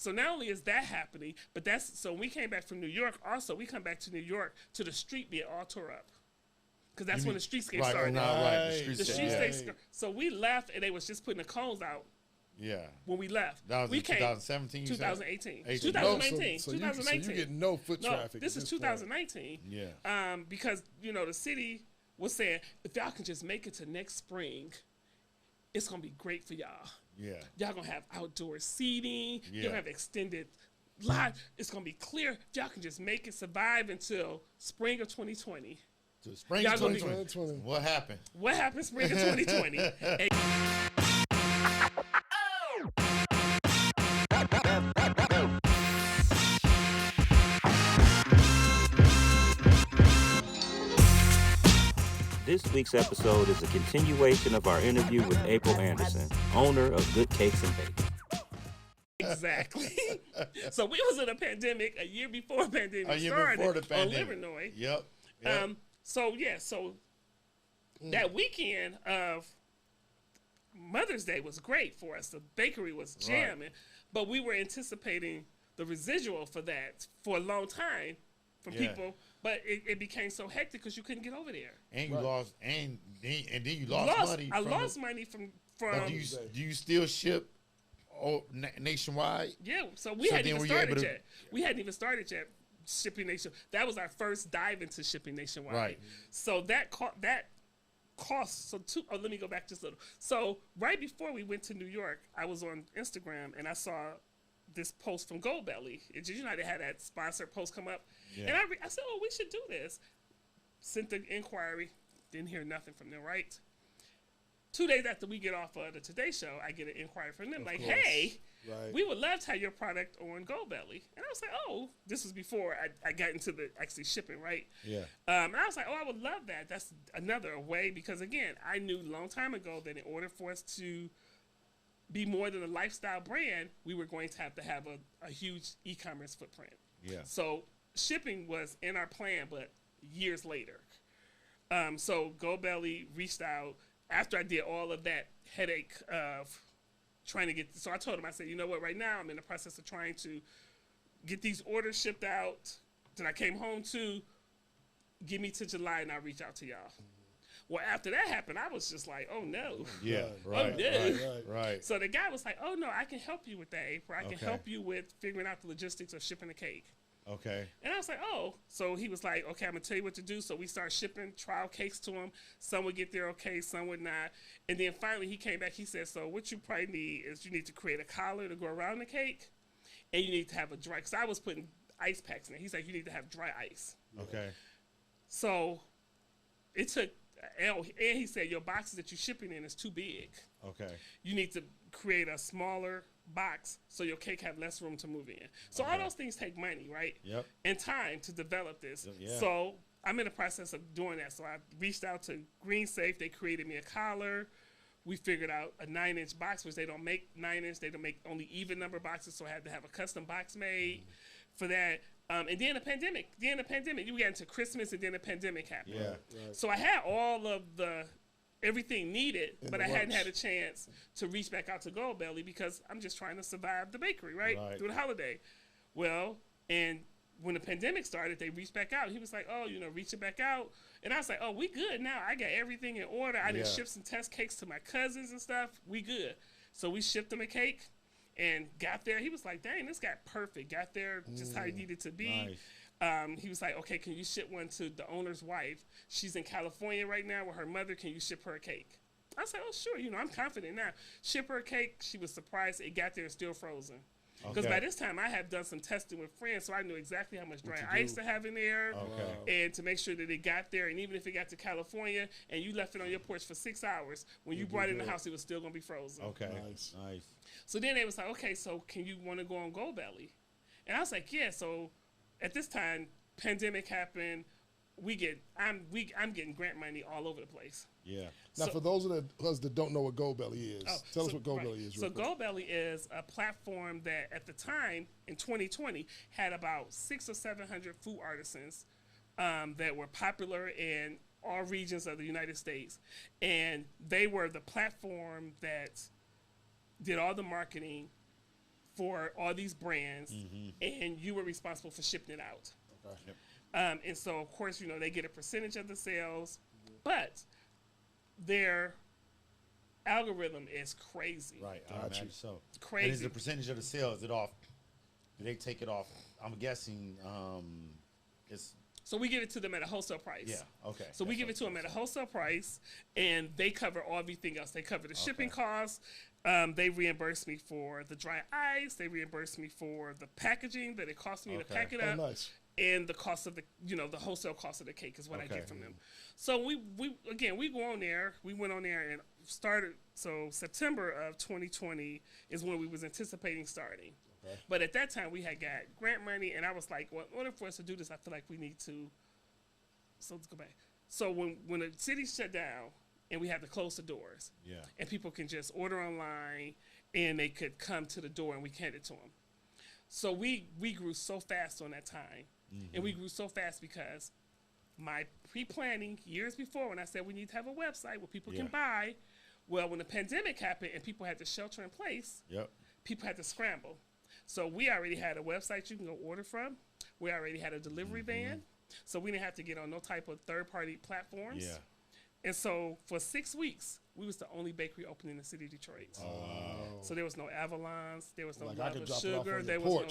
So not only is that happening, but so when we came back from New York, also we come back to New York to the street being all tore up. Because that's when the streetscape started. The streetscape. So we left and they was just putting the cones out. Yeah. When we left. That was in 2017, 2018. 2019. 2019. So you get no foot traffic. This is 2019. Yeah. Because, the city was saying, if y'all can just make it to next spring, it's going to be great for y'all. Yeah. Y'all going to have outdoor seating. Yeah. You'll have extended lot. It's going to be clear. Y'all can just make it survive until spring of 2020. To spring of 2020. What happened? What happened spring of 2020? This week's episode is a continuation of our interview with April Anderson, owner of Good Cakes and Bacon. Exactly. So we was in a pandemic a year before the pandemic started on Livernois. Yep. So that weekend of Mother's Day was great for us. The bakery was jamming, but we were anticipating the residual for that for a long time from people. But it became so hectic because you couldn't get over there. And you lost, and then you lost money. I lost money from. Do you still ship nationwide? Yeah. So we hadn't even started yet. We hadn't even started yet. Shipping nation. That was our first dive into shipping nationwide. Right. So that cost. So let me go back just a little. So right before we went to New York, I was on Instagram and I saw this post from Goldbelly. They had that sponsored post come up, and I said, "Oh, we should do this." Sent the inquiry, didn't hear nothing from them. Right. 2 days after we get off of the Today Show, I get an inquiry from them "Hey, we would love to have your product on Goldbelly." And I was like, "Oh, this was before I got into the actually shipping, right?" Yeah. And I was like, "Oh, I would love that. That's another way because again, I knew a long time ago that in order for us to be more than a lifestyle brand, we were going to have a huge e-commerce footprint." Yeah. So shipping was in our plan, but years later. So Goldbelly reached out after I did all of that headache of trying to get. So I told him, I said, "You know what? Right now I'm in the process of trying to get these orders shipped out that I came home to. Give me to July and I'll reach out to y'all." Well, after that happened, I was just like, "Oh no!" Yeah, right. Oh no! Right. So the guy was like, "Oh no, I can help you with that, April. I can help you with figuring out the logistics of shipping the cake." Okay. And I was like, "Oh." So he was like, "Okay, I'm gonna tell you what to do." So we started shipping trial cakes to him. Some would get there okay, some would not. And then finally he came back. He said, "So what you probably need is you need to create a collar to go around the cake, and you need to have a dry." Because I was putting ice packs in it. He's like, "You need to have dry ice." Okay. So it took. And he said, "Your boxes that you're shipping in is too big. Okay. You need to create a smaller box so your cake have less room to move in." So all those things take money, right? Yep. And time to develop this. Yeah. So I'm in the process of doing that. So I reached out to Green Safe. They created me a collar. We figured out a 9-inch box, which they don't make 9-inch. They don't make only even number boxes, so I had to have a custom box made for that. And then the pandemic. You got into Christmas, and then the pandemic happened. Yeah. Right. So I had all of everything needed, but I hadn't rush. had a chance to reach back out to Goldbelly because I'm just trying to survive the bakery, right? Through the holiday. Well, and when the pandemic started, they reached back out. He was like, "Oh, reach it back out." And I was like, "Oh, we good now. I got everything in order. I didn't ship some test cakes to my cousins and stuff. We good." So we shipped him a cake. And got there, he was like, "Dang, this got perfect." Got there just how he needed to be. Nice. He was like, "Okay, can you ship one to the owner's wife? She's in California right now with her mother. Can you ship her a cake?" I said, "Oh, sure. I'm confident now." Ship her a cake. She was surprised. It got there still frozen. Because by this time, I had done some testing with friends, so I knew exactly how much dry ice to have in there and to make sure that it got there. And even if it got to California and you left it on your porch for 6 hours, when you brought it in the house, it was still going to be frozen. Okay. Nice. So then they was like, "Okay, so can you want to go on Goldbelly?" And I was like, "Yeah." So at this time, pandemic happened. I'm getting grant money all over the place. Yeah. Now, for those of us that don't know what Goldbelly is, tell us what Goldbelly is. So Goldbelly is a platform that at the time in 2020 had about 600 or 700 food artisans that were popular in all regions of the United States, and they were the platform that did all the marketing for all these brands, and you were responsible for shipping it out. Okay. And so, of course, they get a percentage of the sales, but their algorithm is crazy. Right. I imagine so. Crazy. And is the percentage of the sales it off? Do they take it off? I'm guessing it's. So we give it to them at a wholesale price. Yeah. Okay. So we give it to them at a wholesale price, and they cover everything else. They cover the shipping costs. They reimburse me for the dry ice. They reimburse me for the packaging that it cost me to pack it up. Oh, nice. And the cost of the wholesale cost of the cake is what I get from them. So we go on there. We went on there and started. So September of 2020 is when we was anticipating starting. Okay. But at that time we had got grant money, and I was like, well, in order for us to do this, I feel like we need to. So let's go back. So when the city shut down and we had to close the doors, and people can just order online and they could come to the door and we hand it to them. So we grew so fast on that time. And we grew so fast because my pre-planning years before, when I said we need to have a website where people can buy, well, when the pandemic happened and people had to shelter in place, people had to scramble. So we already had a website you can go order from. We already had a delivery van. So we didn't have to get on no type of third-party platforms. Yeah. And so for 6 weeks, we was the only bakery open in the city of Detroit. Oh. So there was no Avalon's, there was no Love Sugar, there was no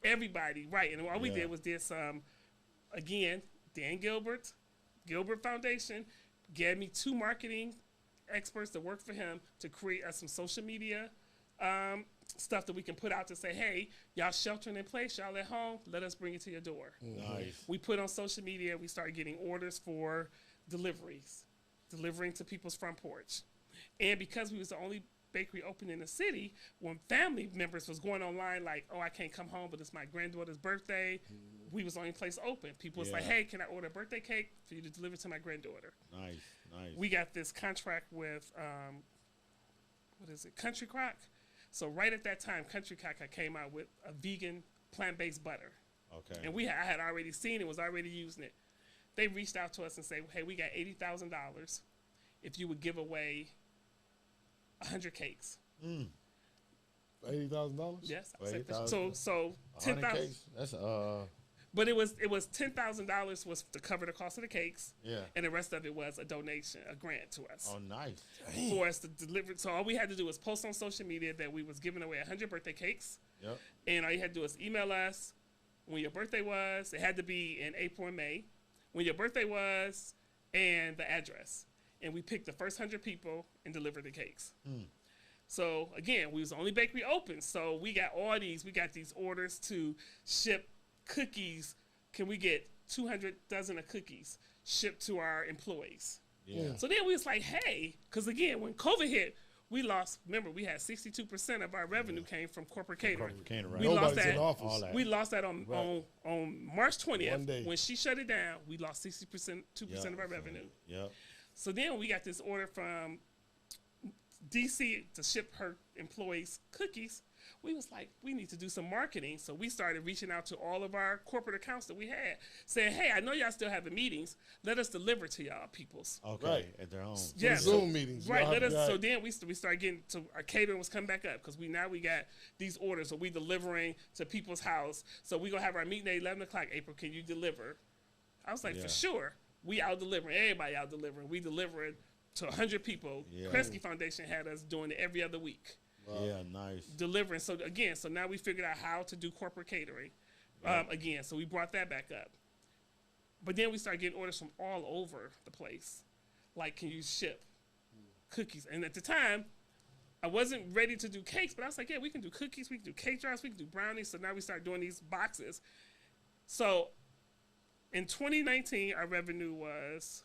everybody, right? And all we did was some, again, Dan Gilbert Foundation gave me 2 marketing experts that worked for him to create us some social media stuff that we can put out to say, hey, y'all sheltering in place, y'all at home, let us bring it to your door. Nice. We put on social media, we started getting orders for delivering to people's front porch. And because we was the only bakery open in the city, when family members was going online like, oh, I can't come home, but it's my granddaughter's birthday, we was the only place open. People was like, hey, can I order a birthday cake for you to deliver to my granddaughter? Nice. We got this contract with, Country Crock. So right at that time, Country Crock came out with a vegan plant-based butter. Okay. And I had already seen it, was already using it. They reached out to us and said, hey, we got $80,000 if you would give away 100 cakes. $80,000? Yes. $80,000. So 10,000. That's But it was $10,000 was to cover the cost of the cakes. Yeah. And the rest of it was a donation, a grant to us. Oh, nice. For us to deliver. So all we had to do was post on social media that we was giving away 100 birthday cakes. Yep. And all you had to do was email us when your birthday was. It had to be in April and May. When your birthday was and the address. And we picked the first 100 people and delivered the cakes. So again, we was the only bakery open. So we got these orders to ship cookies. Can we get 200 dozen of cookies shipped to our employees? Yeah. So then we was like, hey, because again, when COVID hit, we lost. Remember, we had 62% of our revenue came from corporate catering. Right. We lost that. In office. We lost that on March 20th when she shut it down. We lost 2% of our revenue. Yep. So then we got this order from DC to ship her employees cookies. We was like, we need to do some marketing. So we started reaching out to all of our corporate accounts that we had, saying, hey, I know y'all still having meetings. Let us deliver to y'all peoples. Okay, right. At their own. Yeah, Zoom meetings. Right. So then we started getting to our catering was coming back up because we got these orders. So we delivering to people's house. So we gonna have our meeting at 11 o'clock. April, can you deliver? I was like, for sure. We out delivering. Everybody out delivering. We delivering to 100 people. Yeah. Kresge Foundation had us doing it every other week. Wow. Yeah, nice. Delivering. So now we figured out how to do corporate catering. Again, so we brought that back up. But then we started getting orders from all over the place. Like, can you ship cookies? And at the time, I wasn't ready to do cakes, but I was like, yeah, we can do cookies, we can do cake drops, we can do brownies. So now we started doing these boxes. So in 2019, our revenue was,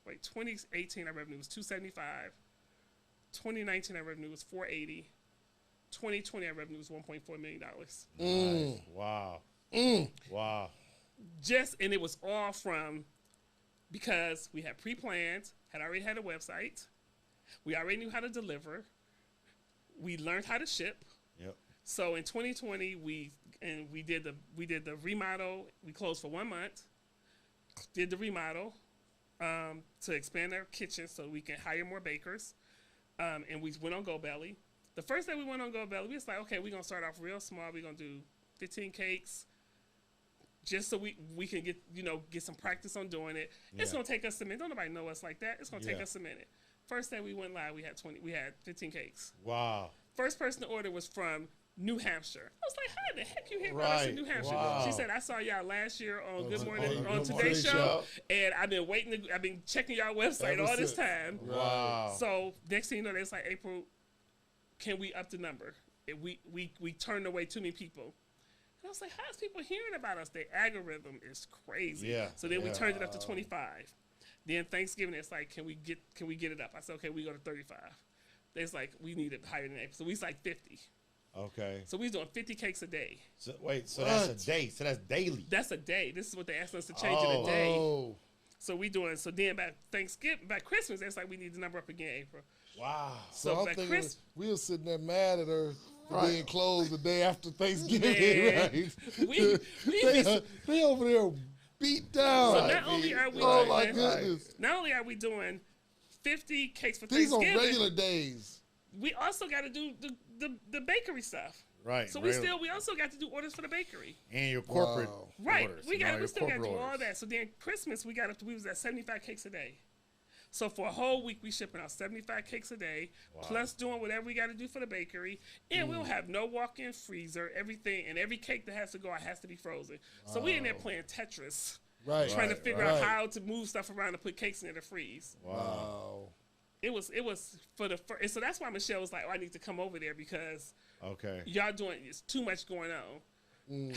2018, our revenue was $275. 2019, our revenue was $480. 2020, our revenue was $1.4 million. Nice. Wow. Wow. And it was all because we had pre-planned, had already had a website. We already knew how to deliver. We learned how to ship. Yep. So in 2020, we did the remodel. We closed for 1 month. Did the remodel to expand our kitchen so we can hire more bakers. And we went on GoBelly. The first day we went on Gold Belly, we was like, okay, we're going to start off real small. We're going to do 15 cakes just so we can get some practice on doing it. Yeah. It's going to take us a minute. Don't nobody know us like that. It's going to take us a minute. First day we went live, we had 15 cakes. Wow. First person to order was from New Hampshire. I was like, how the heck you hear about us in New Hampshire? Wow. She said, I saw y'all last year on Good Morning on Today's Show, and I've been checking y'all website all this time. Wow. So next thing you know, it's like, April, can we up the number? And we turned away too many people. And I was like, how's people hearing about us? The algorithm is crazy. Yeah. So then we turned it up to 25. Then Thanksgiving, it's like, can we get it up? I said, okay, we go to 35. It's like, we need it higher than that. So we was like 50. Okay. So we was doing 50 cakes a day. So wait, so that's a day. So that's daily. That's a day. This is what they asked us to change in a day. So we doing, so then by Thanksgiving, by Christmas, it's like we need the number up again, April. Wow. So I'm thinking we were sitting there mad at her for being closed the day after Thanksgiving. Right? They over there beat down. So not only are we not only are we doing 50 cakes for Thanksgiving. These on regular days. We also got to do the bakery stuff. Right. So we also got to do orders for the bakery. And your corporate Right. orders. We still got to do all that. So then Christmas we was at 75 cakes a day. So for a whole week we shipping out 75 cakes a day, plus doing whatever we got to do for the bakery. And we don't have no walk-in freezer, everything, and every cake that has to go out has to be frozen. So we in there playing Tetris. Right. Trying to figure out how to move stuff around to put cakes in the freeze. Wow. It was for the first, so that's why Michelle was like, I need to come over there because y'all doing, it's too much going on.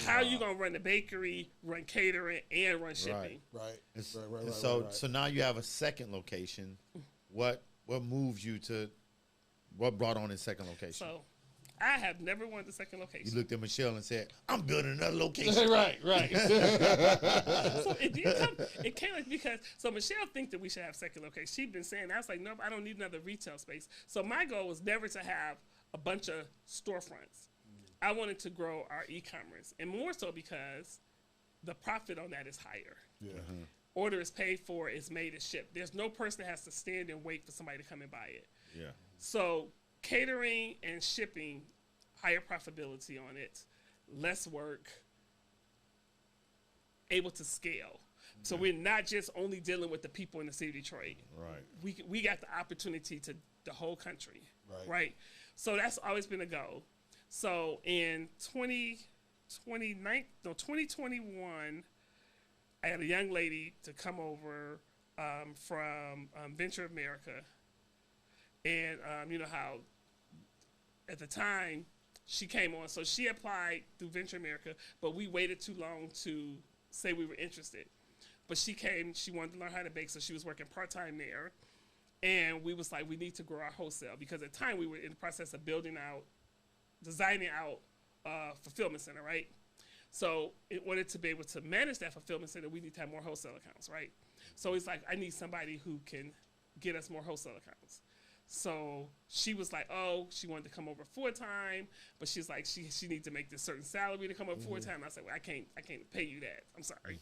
How you gonna run the bakery, run catering, and run shipping? Right. So now you have a second location. What moves you to, what brought on this second location? So I have never wanted the second location. You looked at Michelle and said, I'm building another location. Right. So it came because Michelle thinks that we should have second location. She'd been saying, I was like, no, I don't need another retail space. So my goal was never to have a bunch of storefronts. I wanted to grow our e-commerce, and more so because the profit on that is higher. Yeah. Order is paid for, it's made, it's shipped. There's no person that has to stand and wait for somebody to come and buy it. Yeah. So catering and shipping, higher profitability on it, less work, able to scale. So we're not just only dealing with the people in the city of Detroit. Right. We got the opportunity to the whole country. Right. So that's always been a goal. So in 2021, I had a young lady to come over from Venture America. And you know how at the time she came on, so she applied through Venture America, but we waited too long to say we were interested. But she came, she wanted to learn how to bake, so she was working part-time there. And we was like, we need to grow our wholesale, because at the time we were in the process of designing out fulfillment center, right? So in order to be able to manage that fulfillment center, we need to have more wholesale accounts, right? So it's like, I need somebody who can get us more wholesale accounts. So she was like, oh, she wanted to come over full-time, but she's like, she needs to make this certain salary to come over full-time. I said, well, I can't pay you that. I'm sorry.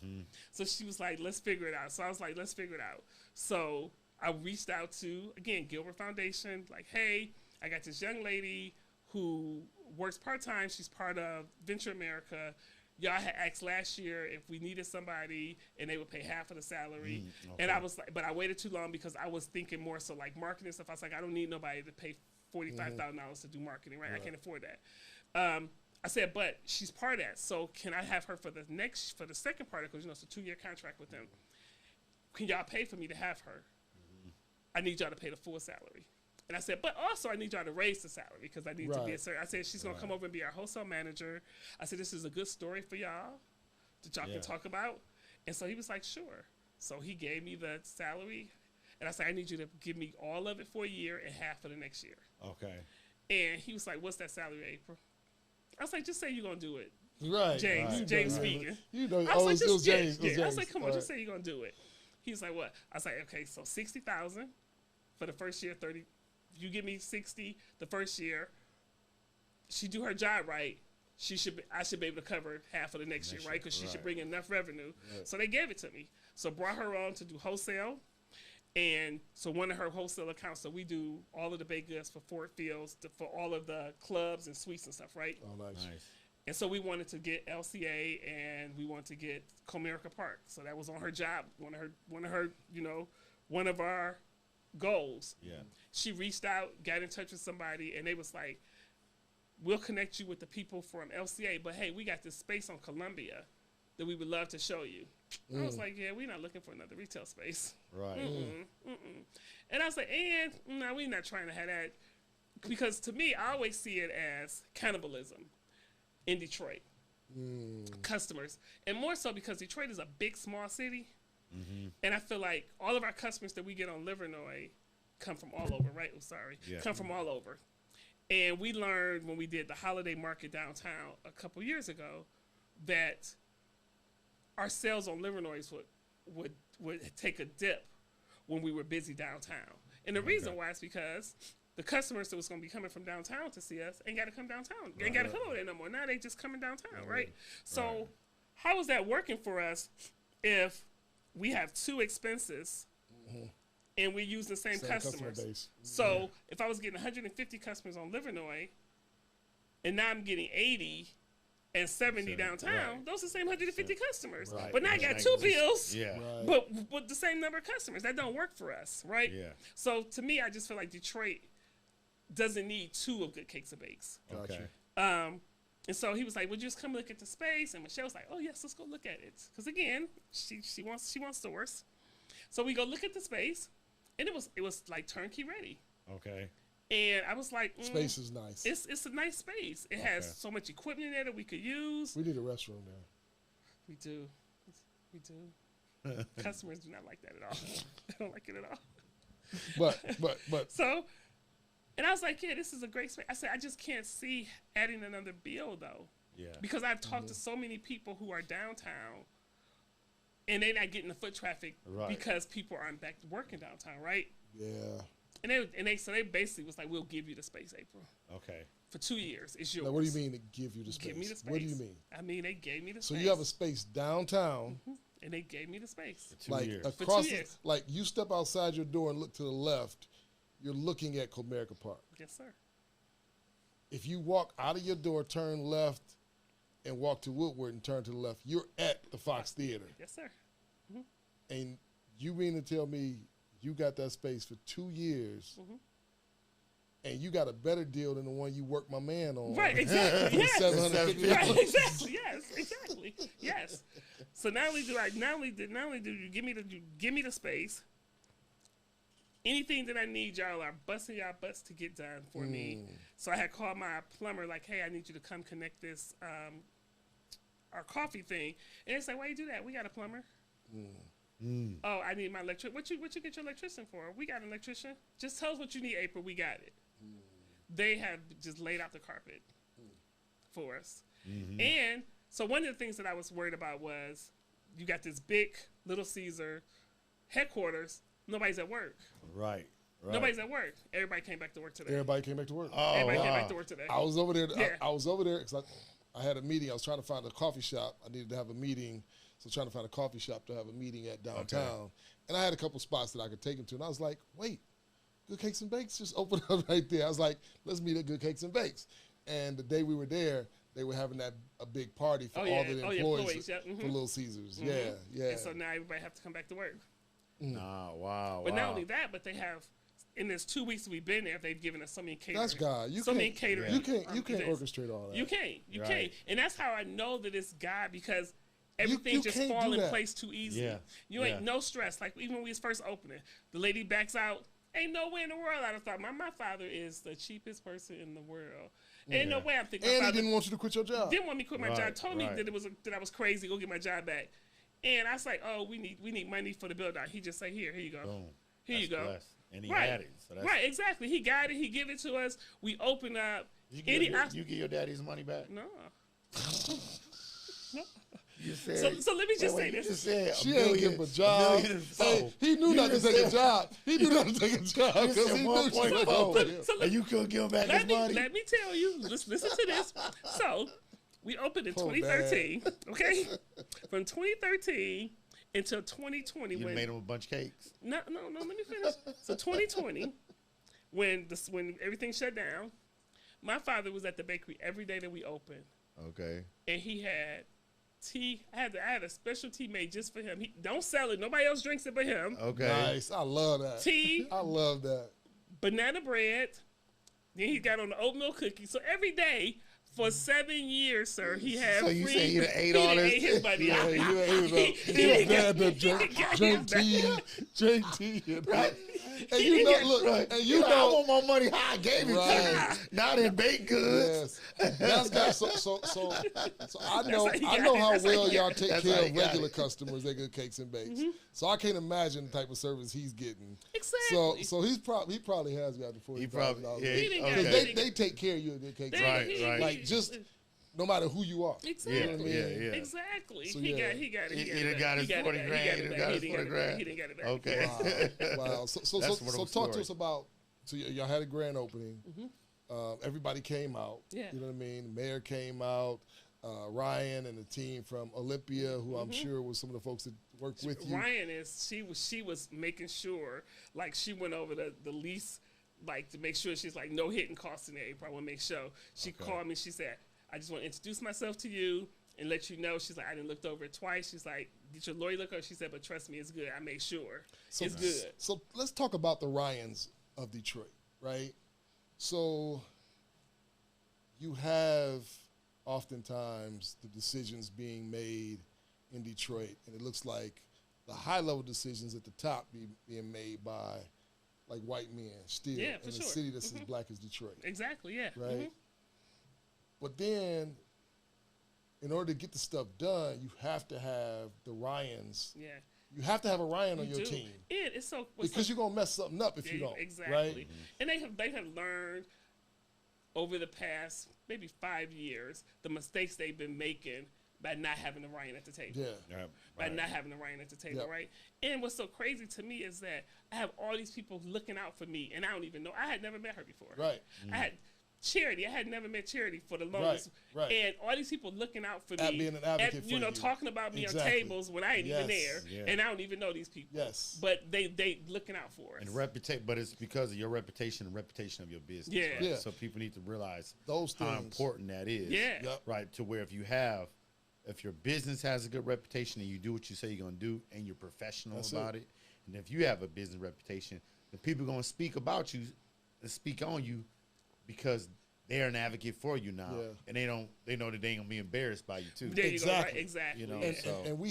So she was like, let's figure it out. So I was like, let's figure it out. So I reached out to, again, Gilbert Foundation, like, hey, I got this young lady who works part-time. She's part of Venture America. Y'all had asked last year if we needed somebody, and they would pay half of the salary. And I was like, but I waited too long because I was thinking more so like marketing stuff. I was like, I don't need nobody to pay $45,000 to do marketing, right? I can't afford that. I said, but she's part of that. So can I have her for the second part? Because it's a 2-year contract with them. Can y'all pay for me to have her? I need y'all to pay the full salary. And I said, but also I need y'all to raise the salary because I need to be a certain. I said, she's going to come over and be our wholesale manager. I said, this is a good story for y'all that y'all can talk about. And so he was like, sure. So he gave me the salary. And I said, I need you to give me all of it for a year and half for the next year. Okay. And he was like, what's that salary, April? I was like, just say you're going to do it. Right. James speaking. You know, I was like, just James. I was like, come on, just say you're going to do it. He was like, what? I was like, okay, so $60,000 for the first year, 30. You give me 60 the first year. She do her job right. I should be able to cover half of the next year, right? Because she should bring enough revenue. Right. So they gave it to me. So brought her on to do wholesale, And so one of her wholesale accounts, so we do all of the baked goods for Ford Fields, for all of the clubs and suites and stuff, right? Oh, nice. And so we wanted to get LCA and we wanted to get Comerica Park. So that was on her job, one of her, one of our goals. Yeah. She reached out, got in touch with somebody, and they was like, we'll connect you with the people from LCA, but hey, we got this space on Columbia that we would love to show you. I was like, yeah, we're not looking for another retail space. Right. And I was like, no, we're not trying to have that. Because to me, I always see it as cannibalism in Detroit. Customers. And more so because Detroit is a big, small city. And I feel like all of our customers that we get on Livernois come from all over, right? Come from all over. And we learned when we did the holiday market downtown a couple years ago that our sales on Livernois would take a dip when we were busy downtown. And the reason why is because the customers that was going to be coming from downtown to see us ain't got to come downtown. Ain't got to come over there no more. Now they just coming downtown, right? So how is that working for us if we have two expenses and we use the same customers? Base. So if I was getting 150 customers on Livernois and now I'm getting 80 and 70 downtown, those are the same 150 customers. Right. But now I got two bills, Right. but with the same number of customers. That don't work for us, right? Yeah. So to me, I just feel like Detroit doesn't need two of Good Cakes and Bakes. Okay. And so he was like, "Would you just come look at the space?" And Michelle was like, "Oh yes, let's go look at it." Because again, she wants stores. So we go look at the space, and it was like turnkey ready. Okay. And I was like, Space is nice. It's a nice space. It has so much equipment in there that we could use. We need a restroom there. We do. Customers do not like that at all. They don't like it at all. But So, and I was like, yeah, this is a great space. I said, I just can't see adding another bill though. Yeah. Because I've talked to so many people who are downtown and they're not getting the foot traffic because people aren't back to working downtown, right? yeah. And they basically was like, we'll give you the space, April. Okay. For 2 years. It's yours. Now, what do you mean to give you the space? Give me the space. What do you mean? I mean, they gave me the So space. you have a space downtown, and they gave me the space. For 2 years. across, For 2 years. like you step outside your door and look to the left, you're looking at Comerica Park. Yes, sir. If you walk out of your door, turn left, and walk to Woodward and turn to the left, you're at the Fox Theater. Yes, sir. And you mean to tell me you got that space for 2 years, and you got a better deal than the one you worked my man on? Right, exactly. Yes. $750. Right, exactly. Yes, exactly. Yes. So not only do you give me the space, anything that I need, y'all are busting y'all butts to get done for me. So I had called my plumber, like, hey, I need you to come connect this our coffee thing. And it's like, why you do that? We got a plumber. Oh, I need my electrician. What you get your electrician for? We got an electrician. Just tell us what you need, April. We got it. They have just laid out the carpet for us. And so one of the things that I was worried about was you got this big Little Caesar headquarters. Nobody's at work. Right. Nobody's at work. Everybody came back to work today. Everybody came back to work. Oh, Everybody came wow. back to work today. I was over there. Yeah. I was over there because I had a meeting. I was trying to find a coffee shop. I needed to have a meeting. So trying to find a coffee shop to have a meeting at downtown. Okay. And I had a couple spots that I could take him to. And I was like, wait, Good Cakes and Bakes just opened up right there. I was like, let's meet at Good Cakes and Bakes. And the day we were there, they were having a big party for all the employees for Little Caesars. Yeah. And so now everybody have to come back to work. Wow. But not only that, but they have, in this 2 weeks we've been there, they've given us so many catering. That's God. Many catering. You can't events. orchestrate all that. You can't. Right. And that's how I know that it's God, because everything you just can't fall do in that. place too easy. Yeah. You ain't no stress. Like even when we was first opening, the lady backs out. Ain't no way in the world I'd have thought my father is the cheapest person in the world. Ain't no way I'm thinking. And my he father didn't want you to quit your job. didn't want me to quit my job. Told me right. that I was crazy. Go get my job back. And I was like, oh, we need money for the build out. He just say, here you go. Boom. Here you That's go. blessed. And he Right. had it. So that's, Right, exactly. He got it. He give it to us. We open up. You give your daddy's money back? No. You said, So let me just say You this. just said She ain't give him a job. Hey, he knew not to take a job. He knew not to take a job You because said he knew she was 1.4. gonna pay him. And you couldn't give him back his money? Let me tell you. Listen to this. So we opened in Poor 2013. Okay, from 2013, until 2020 You when made them a bunch of cakes. no, let me finish. So 2020, when everything shut down, my father was at the bakery every day that we opened. Okay. And he had tea. I had a special tea made just for him. He don't sell it. Nobody else drinks it but him. Okay. Nice. I love that. Tea, I love that. banana bread. Then he got on the oatmeal cookie. So every day for 7 years, sir, he had So free. you say you done ate he all done this? ate his money Yeah, out. he was bad to drink tea. Right. And you know, look, Right. and you I know, want my money how I gave it Right. to you. Not in baked goods. yes, that's got so I know how you I got know it. how That's how well you y'all got take That's care how of you got regular it. customers at Good Cakes and Bakes. So I can't imagine the type of service he's getting. Exactly. So he probably has got the He $40,000. probably, yeah, He didn't okay. got Because it. they take care of you at Good Cakes. They- and Bakes. Right. Like just no matter who you are. Exactly. Yeah, yeah. Exactly. So, he yeah. got it. He got done it got his back. 40 grand. He done got his He 40 grand. He didn't get it back. Okay. Wow. So That's one of them talk to stories. us about. So y'all had a grand opening. Everybody came out. Yeah. You know what I mean? The mayor came out. Ryan and the team from Olympia, who I'm sure was some of the folks that worked with you. Ryan she was making sure, like she went over the lease, like to make sure she's like no hidden costs in there. April, I want to make sure. She called me. She said, "I just want to introduce myself to you and let you know." She's like, "I didn't looked over it twice." She's like, "Did your lawyer look over?" She said, "But trust me, it's good. I made sure it's good." So let's talk about the Ryans of Detroit, right? So you have oftentimes the decisions being made in Detroit, and it looks like the high-level decisions at the top being made by like white men still Yeah, for in a sure. city that's as black as Detroit, Exactly. Yeah. right? But then, in order to get the stuff done, you have to have the Ryans. Yeah. You have to have a Ryan on You your do. team And it's so because you're gonna mess something up if you don't. Exactly. Right? And they have learned over the past maybe 5 years the mistakes they've been making by not having the Ryan at the table. Yeah. By not having the Ryan at the table, Yep. right? And what's so crazy to me is that I have all these people looking out for me, and I don't even know. I had never met her before. Right. I had Charity. I had never met Charity for the longest. right. And all these people looking out for At me. being an advocate for you know, you. talking about me Exactly. on tables when I ain't even there. Yes. Yeah. And I don't even know these people. Yes. But they looking out for us. And reputation, but it's because of your reputation and reputation of your business. Yeah. Right? Yeah. So people need to realize Those how things. important that is. Yeah. Yep. Right. To where if your business has a good reputation and you do what you say you're going to do and you're professional That's about it, and if you have a business reputation, then people are going to speak about you and speak on you because they're an advocate for you now, Yeah. and they know that they ain't gonna be embarrassed by you too. There you go. Right? Exactly. Exactly. You know, yeah. so- And we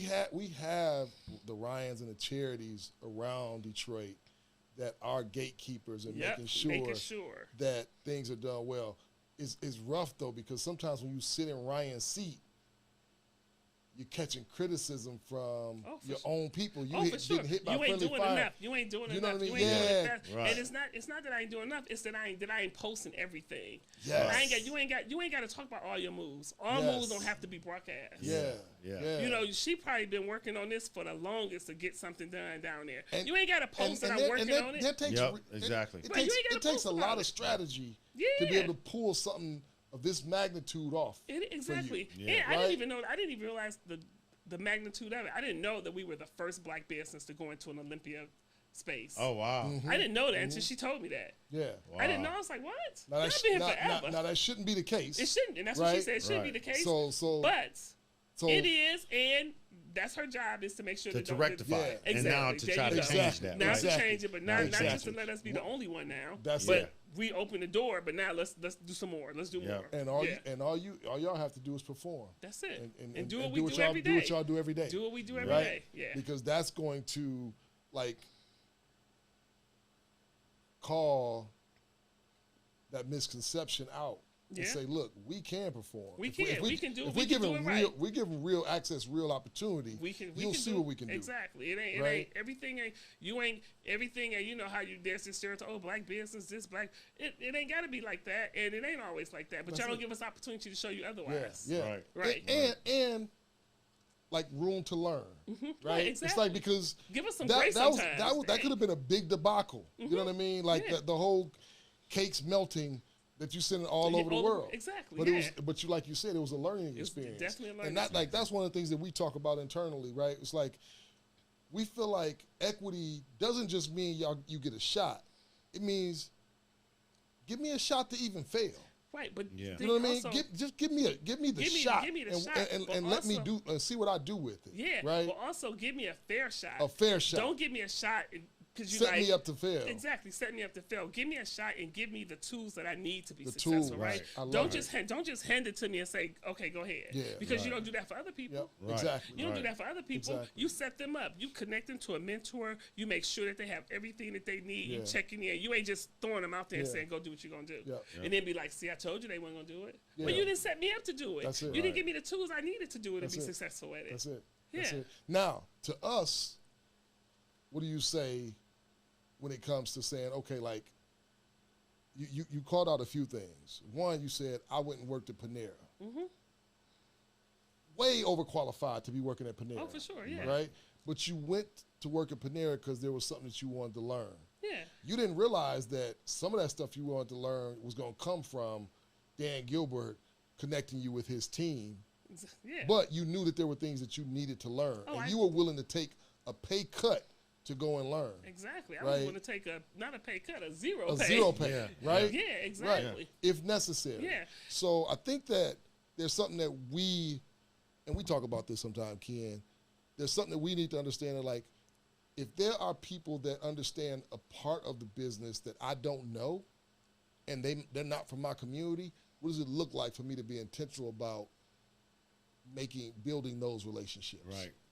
have the Ryans and the charities around Detroit that are gatekeepers and Yep, making sure that things are done well. It's rough though, because sometimes when you sit in Ryan's seat, you're catching criticism from Oh, for your sure. own people. You Oh, for sure. getting hit by You ain't friendly doing fire. enough. You ain't doing You know enough. what I mean? You ain't doing Yeah. enough. Right. And it's not that I ain't doing enough. It's that I ain't posting everything. Yes. You ain't got to talk about all your moves. All Yes. moves don't have to be broadcast. Yeah. Yeah. You know, she probably been working on this for the longest to get something done down there. And- You ain't got to post that I'm that- working on it. That takes, Yep, it- exactly. It, Right, you takes, ain't gotta it takes post a about lot it. of strategy to be Yeah. able to pull something of this magnitude off. Exactly. Yeah. And I Right? didn't even realize the magnitude of it. I didn't know that we were the first black business to go into an Olympia space. Oh wow. I didn't know that until she told me that. Yeah. I didn't know. I was like, what? Now, I've that, been here forever. now that shouldn't be the case. It shouldn't, and that's what she Right? said. It shouldn't be Right. the case. So But it is, and that's her job is to make sure To that rectify it, Exactly. and now to There try you to go. change Exactly. that. Now right? to change it, but not just Exactly. to let us be the only one now. That's but it. we opened the door, but now let's do some more. Let's do Yeah. more. And all Yeah. all y'all have to do is perform. That's it. And do what we do y'all every day. Do what y'all do every day. Do what we do every right? day. Yeah. Because that's going to like call that misconception out and Yeah. say, look, we can perform. We If can. We can do- If we we can give do them it real, right. we give them real access, real opportunity. You'll see what we can do. Exactly. It ain't Right? everything. Ain't everything. And you know how there's this stereotype. Oh, black business, this black. It ain't got to be like that, and it ain't always like that. But That's y'all don't it. give us opportunity to show you Yeah, otherwise. yeah. Right. Right. And like room to learn, right? Right, It's exactly. like because Give us some that, grace that was sometimes. that could have been a big debacle. You know what I mean? Like Yeah. the whole cakes melting that you sent all Yeah, over the all- world. exactly, But yeah. it was, but you like you said, it was a learning was experience. definitely a learning and that like that's one of the things that we talk about internally, right? It's like we feel like equity doesn't just mean you get a shot. It means give me a shot to even fail. Right, but yeah. You know what I mean? Just give me the shot, give me the shot, and let me do see what I do with it. Yeah, right. But also give me a fair shot. A fair shot. Don't give me a shot because you set me up to fail. Exactly, set me up to fail. Give me a shot and give me the tools that I need to be the successful. Tool, right? Don't just hand it to me and say, okay, go ahead. Yeah, because you don't do that for other people. Yep, Right. exactly. You don't do that for other people. Exactly. You set them up. You connect them to a mentor. You make sure that they have everything that they need. Yeah. You checking in. You ain't just throwing them out there and Yeah. saying, go do what you're going to do. Yep. And then be like, see, I told you they weren't going to do it. Yeah. But you didn't set me up to do it. That's it. You didn't give me the tools I needed to do it and be successful at it. That's it. Yeah. That's it. Now, to us, what do you say when it comes to saying, okay, like, you called out a few things. One, you said, I went and worked at Panera. Mm-hmm. Way overqualified to be working at Panera. Oh, for sure, yeah. Right? But you went to work at Panera because there was something that you wanted to learn. Yeah. You didn't realize that some of that stuff you wanted to learn was going to come from Dan Gilbert connecting you with his team. Yeah. But you knew that there were things that you needed to learn. And you were willing to take a pay cut to go and learn. Exactly. I right? was going to take not a pay cut, a zero pay. A zero pay, right? Yeah, exactly. Right. If necessary. Yeah. So I think that there's something that we talk about this sometimes, Ken, there's something that we need to understand that, like, if there are people that understand a part of the business that I don't know and they're not from my community, what does it look like for me to be intentional about building those relationships?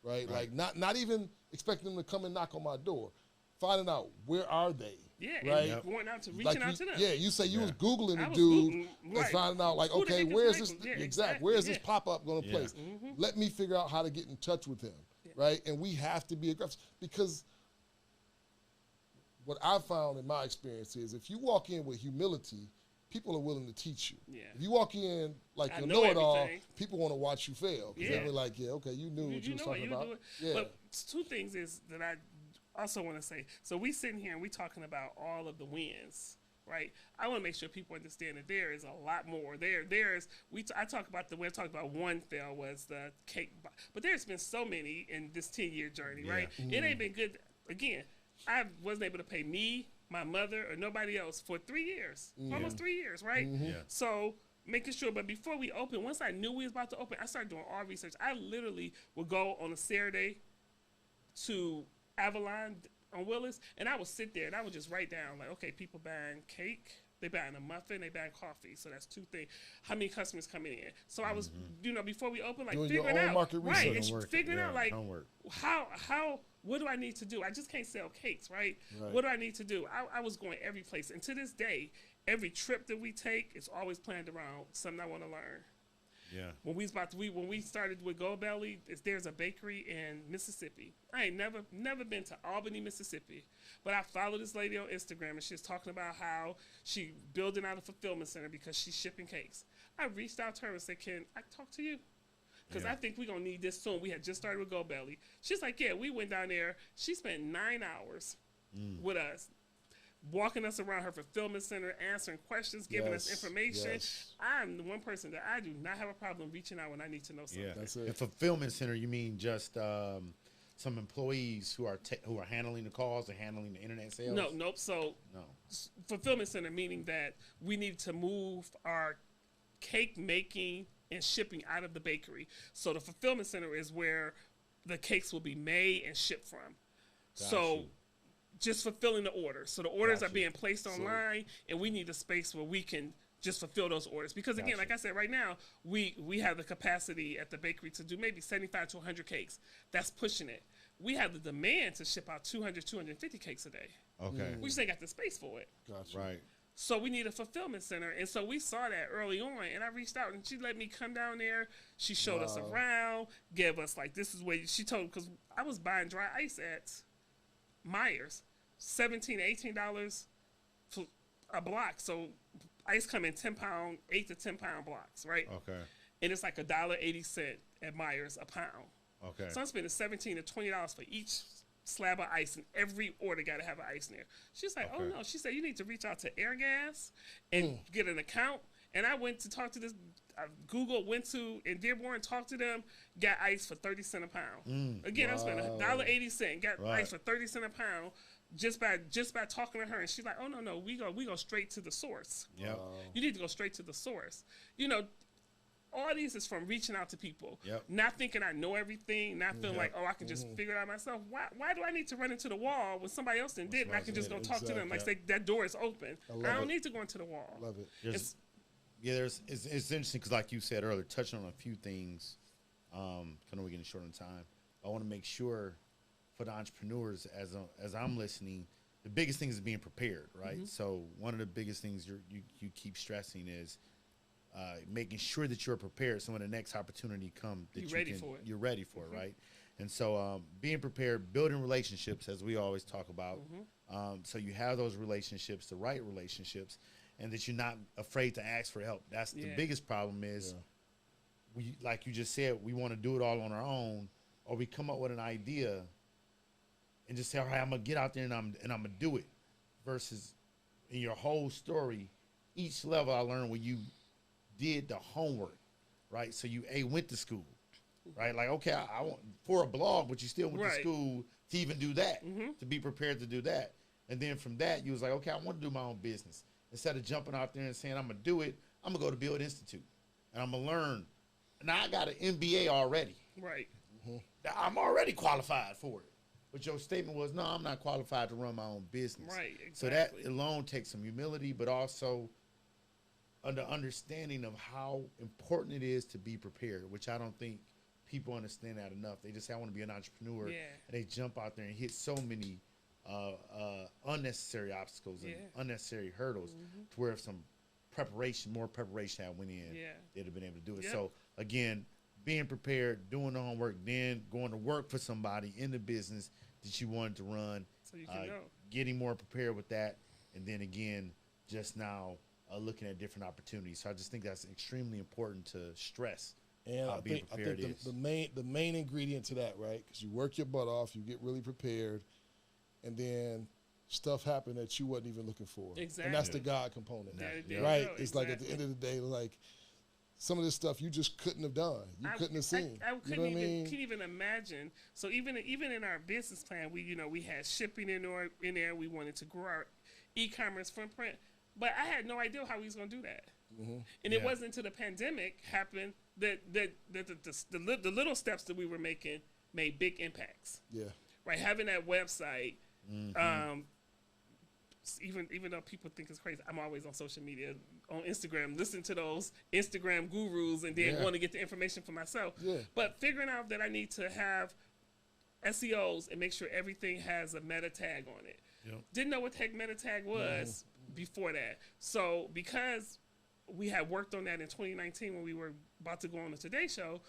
Right? Like not even expecting them to come and knock on my door. Finding out where are they. Yeah, right? and going out to reaching out to them. Yeah, you say you was Googling the dude Googling, and finding out, like, who okay, where is this exactly. where is this pop-up going to place? Mm-hmm. Let me figure out how to get in touch with him. Right? And we have to be aggressive, because what I found in my experience is if you walk in with humility, people are willing to teach you. Yeah. If you walk in like you know it all, people want to watch you fail. Because they're like, yeah, okay, you knew what you was talking about. Yeah. But two things is that I also want to say. So we sitting here and we talking about all of the wins, right? I want to make sure people understand that there is a lot more. I talk about the win. I talked about one fail was the cake, but there's been so many in this 10-year journey, right? Mm-hmm. It ain't been good. Again, I wasn't able to pay me, my mother, or nobody else for 3 years, almost 3 years, right? Mm-hmm. Yeah. So making sure, but before we open, once I knew we was about to open, I started doing all research. I literally would go on a Saturday to Avalon on Willis, and I would sit there and I would just write down, like, okay, people buying cake, they buying a muffin, they buying coffee. So that's 2 things. How many customers coming in? So I was, before we open, like, doing figuring your own out, market right? research. It's figuring out, like, homework. how what do I need to do? I just can't sell cakes, right? What do I need to do? I was going every place, and to this day, every trip that we take is always planned around something I want to learn. Yeah. When we started with Gold Belly, there's a bakery in Mississippi. I ain't never been to Albany, Mississippi, but I follow this lady on Instagram, and she's talking about how she building out a fulfillment center because she's shipping cakes. I reached out to her and said, "Can I talk to you? Because I think we're going to need this soon." We had just started with Gold Belly. She's like, yeah, we went down there. She spent 9 hours with us, walking us around her fulfillment center, answering questions, giving us information. Yes. I'm the one person that I do not have a problem reaching out when I need to know something. Yeah, That's it. And fulfillment center, you mean just some employees who are handling the calls and handling the internet sales? Nope. So fulfillment center, meaning that we need to move our cake making and shipping out of the bakery. So the fulfillment center is where the cakes will be made and shipped from. So just fulfilling the orders. So the orders are being placed online, and we need a space where we can just fulfill those orders. Because again, like I said, right now, we have the capacity at the bakery to do maybe 75 to 100 cakes. That's pushing it. We have the demand to ship out 200, 250 cakes a day. Okay. We just ain't got the space for it. Gotcha. Right. So we need a fulfillment center. And so we saw that early on, and I reached out, and she let me come down there. She showed us around, gave us, like, this is where she told, because I was buying dry ice at Myers, $17 to $18 for a block. So ice come in 10-pound, 8 to 10-pound blocks, right? Okay. And it's like $1.80 at Myers a pound. Okay. So I'm spending $17 to $20 for each slab of ice, and every order got to have an ice in there. She's like, oh no. She said, you need to reach out to Airgas and get an account. And I went to talk to this. Googled, went to in Dearborn, talked to them, got ice for 30 cents a pound. Again, I spent $1.80, got ice for 30 cents a pound just by talking to her, and she's like, "Oh no, we go straight to the source. Yep. You need to go straight to the source." You know, all these is from reaching out to people, Yep. not thinking I know everything, not feeling like, oh, I can just figure it out myself. Why do I need to run into the wall when somebody else did, and I can just go talk to them? Like, say that door is open. I don't need to go into the wall. Love it. It's It's interesting because, like you said earlier, touching on a few things. I know we're getting short on time. I want to make sure for the entrepreneurs, as I'm listening, the biggest thing is being prepared, right? So one of the biggest things you keep stressing is making sure that you're prepared. So when the next opportunity comes, that you're ready for it, right? And so being prepared, building relationships, as we always talk about. So you have those relationships, the right relationships, and that you're not afraid to ask for help. That's the biggest problem is we, like you just said, we want to do it all on our own, or we come up with an idea and just say, all right, I'm gonna get out there and I'm gonna do it. Versus in your whole story, each level I learned when you did the homework, right? So you went to school, right? Like, okay, I want for a blog, but you still went to school to even do that, to be prepared to do that. And then from that, you was like, okay, I want to do my own business. Instead of jumping out there and saying, I'm going to do it, I'm going to go to Build Institute. And I'm going to learn. Now, I got an MBA already. right. I'm already qualified for it. But your statement was, no, I'm not qualified to run my own business. Right, So that alone takes some humility, but also understanding of how important it is to be prepared, which I don't think people understand that enough. They just say, I want to be an entrepreneur. And they jump out there and hit so many unnecessary obstacles and unnecessary hurdles to where if more preparation had went in, they'd have been able to do it. So again, being prepared, doing the homework, then going to work for somebody in the business that you wanted to run, So you can know. getting more prepared with that, and then again, just now looking at different opportunities. So I just think that's extremely important to stress. And I think the main ingredient to that, right? Because you work your butt off, you get really prepared, and then stuff happen that you wasn't even looking for. Exactly. And that's the God component, right? It's like at the end of the day, like some of this stuff you just couldn't have done. You couldn't have seen. I couldn't you know can't even imagine. So even in our business plan, we had shipping in there. We wanted to grow our e-commerce footprint, but I had no idea how we was gonna do that. And it wasn't until the pandemic happened that the little steps that we were making made big impacts. Yeah. Right, having that website. Even though people think it's crazy, I'm always on social media, on Instagram, listening to those Instagram gurus, and then want to get the information for myself. But figuring out that I need to have SEOs and make sure everything has a meta tag on it. Didn't know what the heck meta tag was before that. So because we had worked on that in 2019 when we were about to go on the Today Show,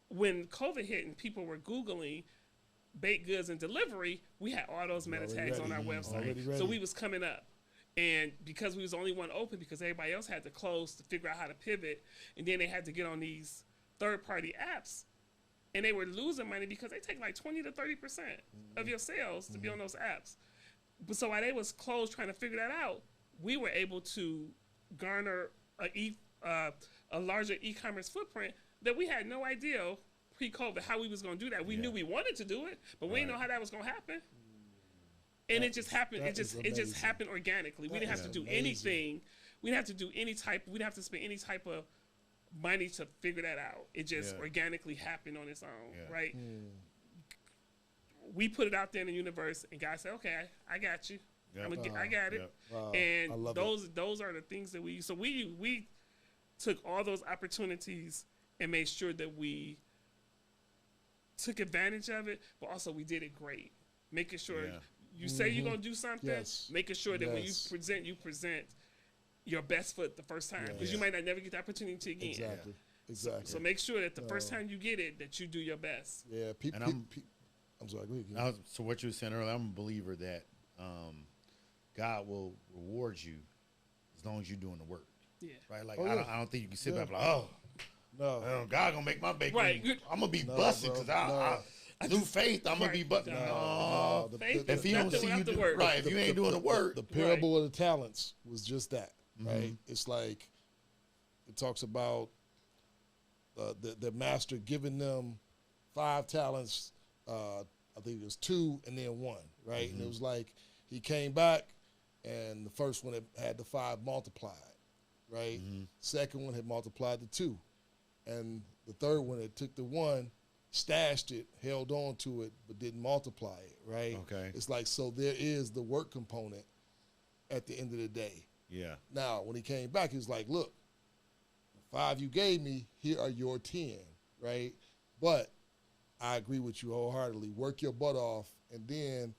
when COVID hit and people were Googling baked goods and delivery, we had all those meta tags on our website. So we was coming up. And because we was the only one open, because everybody else had to close to figure out how to pivot, and then they had to get on these third-party apps, and they were losing money because they take like 20 to 30% of your sales to be on those apps. But so while they was closed trying to figure that out, we were able to garner a larger e-commerce footprint that we had no idea pre-COVID how we was going to do that. We knew we wanted to do it, but we didn't know how that was going to happen. And it just happened. It just happened organically. We didn't have to do anything. We didn't have to do we didn't have to spend any type of money to figure that out. It just organically happened on its own, right? We put it out there in the universe, and God said, "Okay, I got you. I got it." And those are the things that we. So we took all those opportunities and made sure that we took advantage of it, but also we did it great. Making sure you say you're gonna do something, making sure that when you present your best foot the first time, because you might not never get the opportunity again. Exactly. So make sure that the first time you get it, that you do your best. Yeah. I'm sorry. Go ahead. So what you were saying earlier, I'm a believer that God will reward you as long as you're doing the work. Yeah. Right. Like I don't think you can sit back like, no, God gonna make my bacon. Right. I'm gonna be busted because I through faith I'm gonna be busted. No. If he don't see you do work, right? If you ain't doing the work, the parable of the talents was just that, right? It's like it talks about the master giving them 5 talents. I think it was 2 and then 1, right? And it was like he came back, and the first one had the 5 multiplied, right? Second one had multiplied the 2, and the third one it took the 1, stashed it, held on to it, but didn't multiply it, right? Okay. It's like, so there is the work component at the end of the day. Yeah. Now, when he came back, he was like, look, the 5 you gave me, here are your 10, right? But I agree with you wholeheartedly. Work your butt off, and then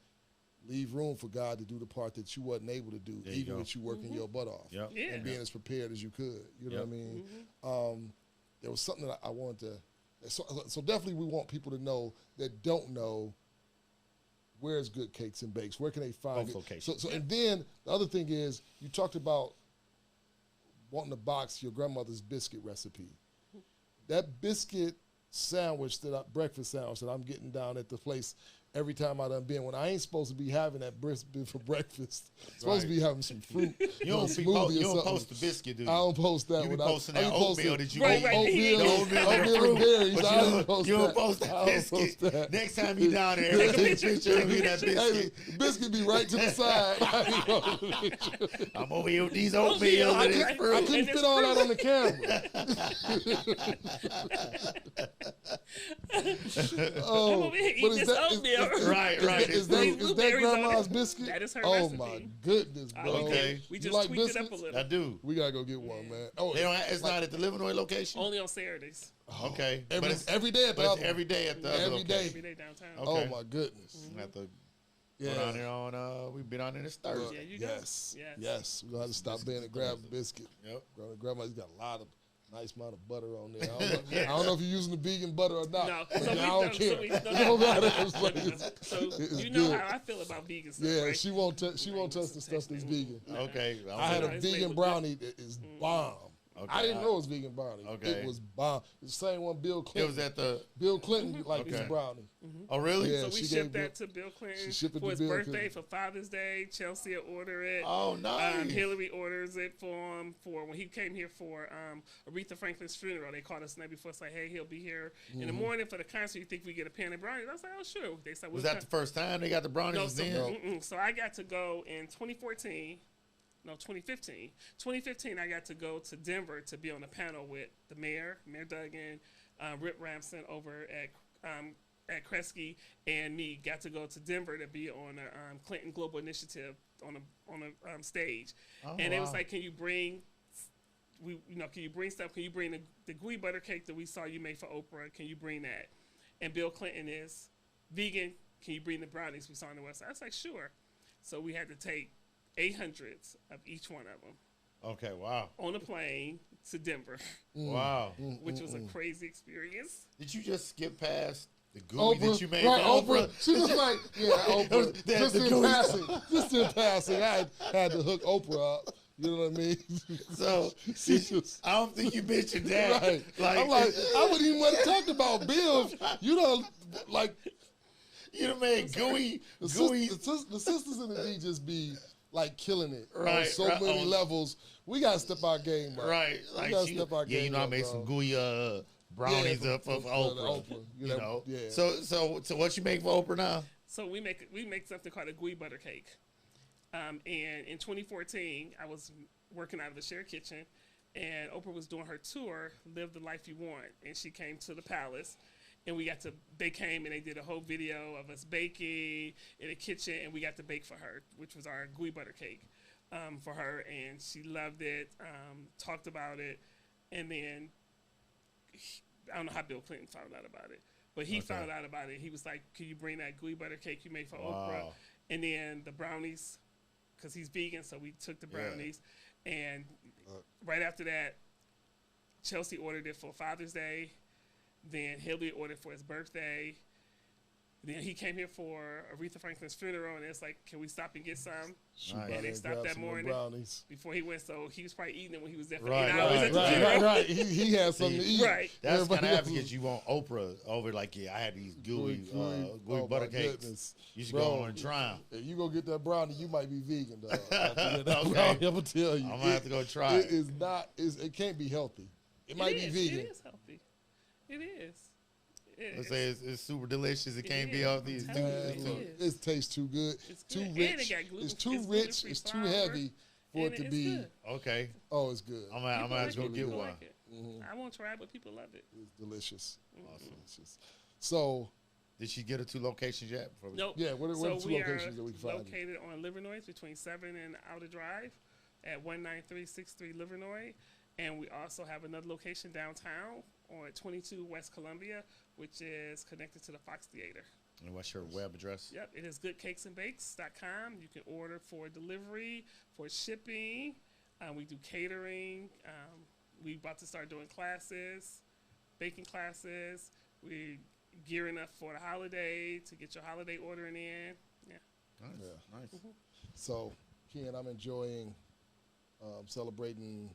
leave room for God to do the part that you wasn't able to do, even with you working your butt off and being as prepared as you could. You know what I mean? There was something that I wanted to. So definitely we want people to know that don't know, where's Good Cakes and Bakes? Where can they find Both it? locations. So and then the other thing is, you talked about wanting to box your grandmother's biscuit recipe. That biscuit sandwich, breakfast sandwich that I'm getting down at the place every time I done been, when I ain't supposed to be having that brisket for breakfast, supposed to be having some fruit. You don't post the biscuit, do you? I don't post that You one. be posting that oatmeal that you Right, eat. Oatmeal and berries. But I don't post you don't that. post that I don't biscuit. post that. Next time you down there, take a picture of me that Hey, biscuit. the biscuit be right to the side. I'm over here with these oatmeal and this I fruit. couldn't fit all that on the camera. I'm over here eating this oatmeal. Right. Is that grandma's biscuit? That is her Oh recipe. my goodness, bro. Okay. We You just like tweaked it up a biscuits? little. I do. We gotta go get one, man. Oh, They don't. It's not at the Livernois location. Only on Saturdays. Okay, every, but it's every day at the but other it's one. every day at the other Every day. location. Every day downtown. Okay. Oh my goodness. We have to Yeah. go down there on. We've been on there this Thursday. Yeah, you go. Yes. Yes. Yes. We're gonna have to stop being and grab a biscuit. Yep. Grandma's got a lot of nice amount of butter on there. I don't know if you're using the vegan butter or not. No, But so I don't care. It no, don't matter. It's like, So it's you know good. how I feel about vegan stuff, Yeah, right? she won't touch the stuff that's vegan. Okay. I had a It's vegan labeled brownie that is bomb. Okay. I didn't know it was vegan brownie. Okay. It was bomb. It's the same one Bill It Clinton. was at the. Bill Clinton liked Okay. his brownie. Oh really? Yeah. So we she shipped gave that to Bill Clinton she shipped it for to his Bill birthday, Clinton. for Father's Day. Chelsea will order it. Oh nice. Hillary orders it for him for when he came here for Aretha Franklin's funeral. They called us the night before. It's like, hey, he'll be here in the morning for the concert. You think we get a pan of brownies? I was like, oh sure. They said, Was that the first time they got the brownies? no? So, then? so I got to go in 2014. No, 2015. 2015, I got to go to Denver to be on a panel with the Mayor Duggan, Rip Ramson over at Kresge, and me. Got to go to Denver to be on a Clinton Global Initiative on a stage. Oh, And it was wow. like, can you bring stuff? Can you bring the gooey butter cake that we saw you made for Oprah? Can you bring that? And Bill Clinton is vegan. Can you bring the brownies we saw on the website? I was like, sure. So we had to take 800s of each one of them Okay. Wow. on a plane to Denver, Wow. which was a crazy experience. Did you just skip past the gooey that you made right, for Oprah? She was like, yeah, Oprah. That- Just the in gooey passing. Just in passing. I had to hook Oprah up. You know what I mean? So She just, I don't think you mentioned that. right. Like, I'm like, I wouldn't even want to talk about Bill. You know, like, you done made gooey. the sisters in the D just be like killing it on Right, so right, many on- levels. We gotta step our game up. Right. We Like gotta she, step our yeah, you game know, I up, made bro. some gooey brownies Yeah, up for for Oprah. Oprah. You You know, know. yeah. So what you make for Oprah now? So we make something called a gooey butter cake. And in 2014, I was working out of a shared kitchen, and Oprah was doing her tour, Live the Life You Want, and she came to the palace, and they came and they did a whole video of us baking in the kitchen, and we got to bake for her, which was our gooey butter cake for her, and she loved it, talked about it, and then I don't know how Bill Clinton found out about it, but he found out about it. He was like, can you bring that gooey butter cake you made for Oprah? And then the brownies, because he's vegan, so we took the brownies. And right after that, Chelsea ordered it for Father's Day. Then Hillary ordered for his birthday. Then he came here for Aretha Franklin's funeral, and it's like, can we stop and get some? She Nice. brought And they in stopped grab that some more morning brownies. before he went, so he was probably eating it when he was there for Right, 8 hours at the right, funeral. Right. He had something to eat. Right. That's Everybody kind of else advocates you want Oprah over like, yeah, I had these gooey oh, butter my cakes. goodness. You should Bro, go on and try them. If you go get that brownie, you might be vegan, dog. After that Okay. brownie, I'm gonna tell you. I'm gonna have to go try It it. is not. It can't be healthy. It might be vegan. It is healthy. It is. Let's say it's super delicious. It can't be healthy. It tastes too good. It's too good. rich. And it got gluten, it's too rich. It's too heavy for it to be. Good. Okay. Oh, it's good. I'm gonna have to go get one. Like I won't try it, but people love it. It's delicious. Awesome. Delicious. So, did she get her 2 locations yet? Nope. Yeah, what are the 2 locations that we can find? Located on Livernois between 7 and Outer Drive at 19363 Livernois. And we also have another location downtown on 22 West Columbia, which is connected to the Fox Theater. And what's your web address? Yep, it is goodcakesandbakes.com. You can order for delivery, for shipping. We do catering. We about to start doing classes, baking classes. We're gearing up for the holiday to get your holiday ordering in. Yeah. Nice. Mm-hmm. So, Ken, I'm enjoying celebrating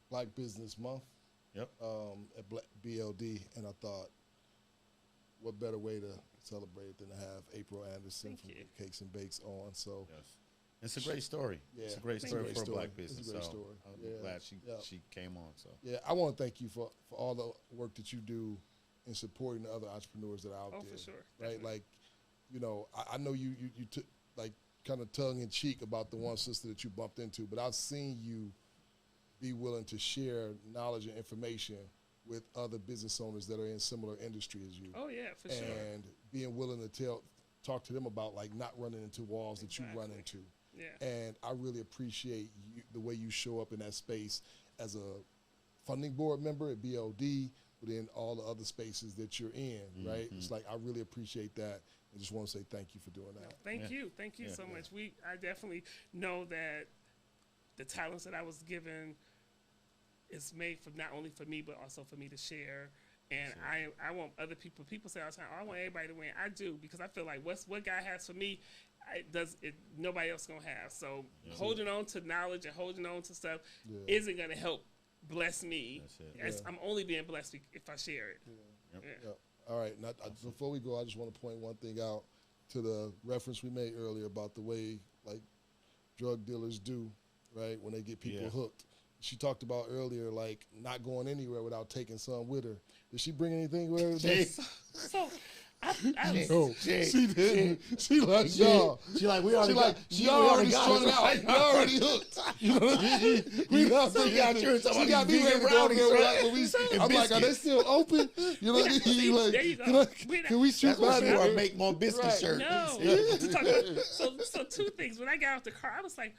Black Business Month. Yep. At BLD, and I thought, what better way to celebrate than to have April Anderson from Good Cakes and Bakes on? So, yes. It's a great story. Yeah, it's a great story for a Black business. It's a great story. I'm glad she came on. So yeah, I want to thank you for all the work that you do in supporting the other entrepreneurs that are out there. Oh, for sure. Right, Definitely. like, you know, I know you took like kind of tongue in cheek about the one sister that you bumped into, but I've seen you be willing to share knowledge and information with other business owners that are in similar industry as you. Oh, yeah, for sure. And being willing to talk to them about like not running into walls that you run into. Yeah. And I really appreciate the way you show up in that space as a funding board member at BLD, but in all the other spaces that you're in, right? It's like, I really appreciate that. I just want to say thank you for doing that. Thank you so much. I definitely know that the talents that I was given is made for not only for me, but also for me to share. And I want other people say all the time, I want everybody to win. I do, because I feel like what God has for me, nobody else gonna have. So holding on to knowledge and holding on to stuff isn't gonna help bless me. I'm only being blessed if I share it. Yep. All right. Now, before we go, I just want to point one thing out to the reference we made earlier about the way like drug dealers do, right, when they get people hooked. She talked about earlier, like, not going anywhere without taking some with her. Did she bring anything with her today? No, she didn't. She like, y'all. She like, we already got. She already strung out. We already hooked. You know what I mean? We not She got you. She got me ready to go there. I'm like, are they still open? You know what I mean? Like, there you go. can we shoot by That's why I make more biscuit shirts. No. So 2 things. When I got out the car, I was like,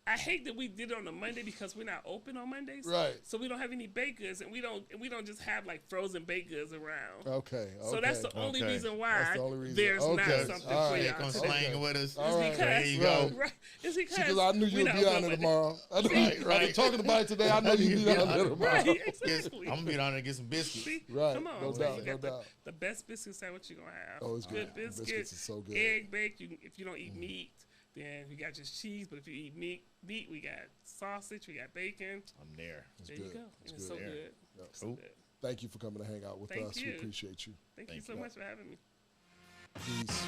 I hate that we did it on a Monday because we're not open on Mondays. Right. So we don't have any baked goods, and we don't just have like frozen baked goods around. Okay. So that's the only reason why That's the only reason. there's not something for They y'all. come slang with us. It's because, there you go. right. It's because Because I knew you'd be on it tomorrow. I've been talking about it today. I know you'd be on it tomorrow. Right, exactly. I'm gonna be down there and get some biscuits. See? Right. Come on. No So doubt, you got no doubt. the best biscuit sandwich you're going to have. Oh, it's good. Good biscuits. Biscuits is so good. Egg baked. If you don't eat meat, then we got just cheese. But if you eat meat, we got sausage, we got bacon. I'm there. There you go. It's so good. good. Yep. So Cool. good. Thank you for coming to hang out with Thank us. you. We appreciate you. Thank you so much for having me. Peace.